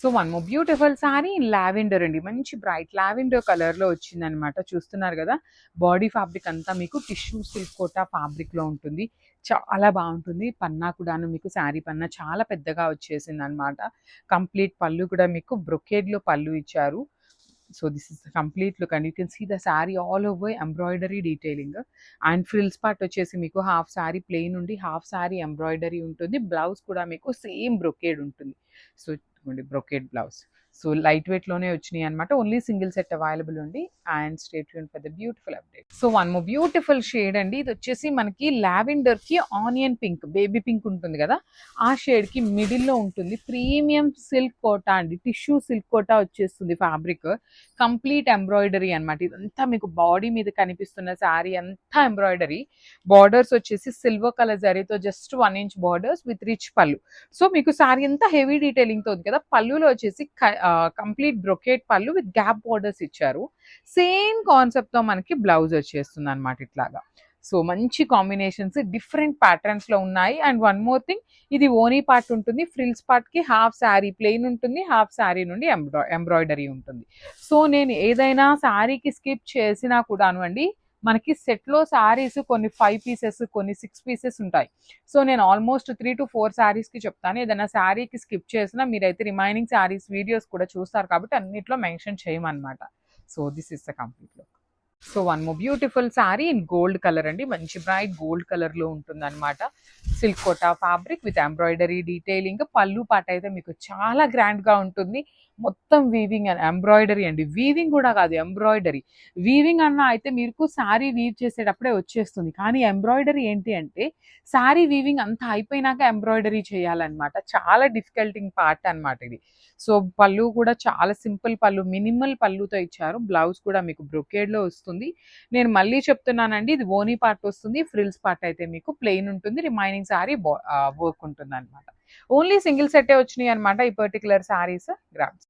So one more beautiful sorry in lavender అండి. మంచి bright lavender కలర్లో వచ్చిందనమాట. చూస్తున్నారు కదా, బాడీ ఫ్యాబ్రిక్ అంతా మీకు టిష్యూ సిల్క్ కోటా ఫ్యాబ్రిక్లో ఉంటుంది. చాలా బాగుంటుంది. పన్నా కూడాను మీకు శారీ పన్నా చాలా పెద్దగా వచ్చేసింది అనమాట. కంప్లీట్ పళ్ళు కూడా మీకు బ్రొకేడ్లో పళ్ళు ఇచ్చారు. So this is the complete look and you can see the sari all over embroidery detailing and frills part వచ్చేసి మీకు హాఫ్ శారీ ప్లెయిన్ ఉండి హాఫ్ శారీ ఎంబ్రాయిడరీ ఉంటుంది. బ్లౌజ్ కూడా మీకు సేమ్ బ్రొకేడ్ ఉంటుంది. So brocade blouse. So light weight లోనే వచ్చినాయి అనమాట. ఓన్లీ సింగిల్ సెట్ అవైలబుల్ ఉంది. And stay tune for the beautiful update. So one more beautiful shade అండి. ఇది వచ్చేసి మనకి లావెండర్ కి ఆనియన్ పింక్, బేబీ పింక్ ఉంటుంది కదా, ఆ షేడ్ కి మిడిల్ లో ఉంటుంది. ప్రీమియం సిల్క్ కోటా అండి, టిష్యూ సిల్క్ కోటా వచ్చేస్తుంది ఫ్యాబ్రిక్. కంప్లీట్ ఎంబ్రాయిడరీ అనమాట. ఇదంతా మీకు బాడీ మీద కనిపిస్తున్న శారీ అంతా ఎంబ్రాయిడరీ. బార్డర్స్ వచ్చేసి సిల్వర్ కలర్ జరీతో just 1 inch borders with rich పళ్ళు. సో మీకు శారీ అంతా హెవీ డీటెయిలింగ్ తో ఉంది కదా. పళ్ళులో వచ్చేసి కంప్లీట్ బ్రొకేట్ పళ్ళు విత్ గ్యాప్ బార్డర్స్ ఇచ్చారు. సేమ్ కాన్సెప్ట్ తో మనకి బ్లౌజ్ వచ్చేస్తుంది అనమాట ఇట్లాగా. సో మంచి కాంబినేషన్స్, డిఫరెంట్ ప్యాటర్న్స్ లో ఉన్నాయి. అండ్ వన్ మోర్ థింగ్, ఇది ఓనీ పార్ట్ ఉంటుంది. ఫ్రిల్స్ పార్ట్ కి హాఫ్ శారీ ప్లెయిన్ ఉంటుంది, హాఫ్ శారీ నుండి ఎంబ్రాయిడరీ ఉంటుంది. సో నేను ఏదైనా శారీకి స్కిప్ చేసినా కూడాను అండి, మనకి సెట్ లో శారీస్ కొన్ని 5 పీసెస్, కొన్ని 6 పీసెస్ ఉంటాయి. సో నేను ఆల్మోస్ట్ 3 to 4 శారీస్ కి చెప్తాను. ఏదైనా శారీకి స్కిప్ చేసినా మీరైతే రిమైనింగ్ శారీస్ వీడియోస్ కూడా చూస్తారు కాబట్టి అన్నిట్లో మెన్షన్ చేయమన్నమాట. So this is the complete look. So one more beautiful sari in gold colour అండి. మంచి బ్రైట్ గోల్డ్ కలర్ లో ఉంటుంది అనమాట. Silk Kota fabric with embroidery detailing. పళ్ళు పాట అయితే మీకు చాలా గ్రాండ్ గా ఉంటుంది. మొత్తం వీవింగ్ అండ్ ఎంబ్రాయిడరీ అండి. వీవింగ్ కూడా కాదు, ఎంబ్రాయిడరీ. వీవింగ్ అన్న అయితే మీకు శారీ వీవ్ చేసేటప్పుడే వచ్చేస్తుంది. కానీ ఎంబ్రాయిడరీ ఏంటి అంటే శారీ వీవింగ్ అంతా అయిపోయినాక ఎంబ్రాయిడరీ చేయాలన్నమాట. చాలా డిఫికల్టింగ్ పార్ట్ అనమాట ఇది. సో పళ్ళు కూడా చాలా సింపుల్ పళ్ళు, మినిమల్ పళ్ళుతో ఇచ్చారు. బ్లౌజ్ కూడా మీకు బ్రొకేడ్ లో వస్తుంది. నేను మళ్ళీ చెప్తున్నానండి, ఇది ఓనీ పార్ట్ వస్తుంది. ఫ్రిల్స్ పార్ట్ అయితే మీకు ప్లెయిన్ ఉంటుంది. రిమైనింగ్ శారీ వర్క్ ఉంటుంది అనమాట. ఓన్లీ సింగిల్ సెట్టే వచ్చినాయి అనమాట ఈ పర్టికులర్ శారీస్. గ్రామ్స్.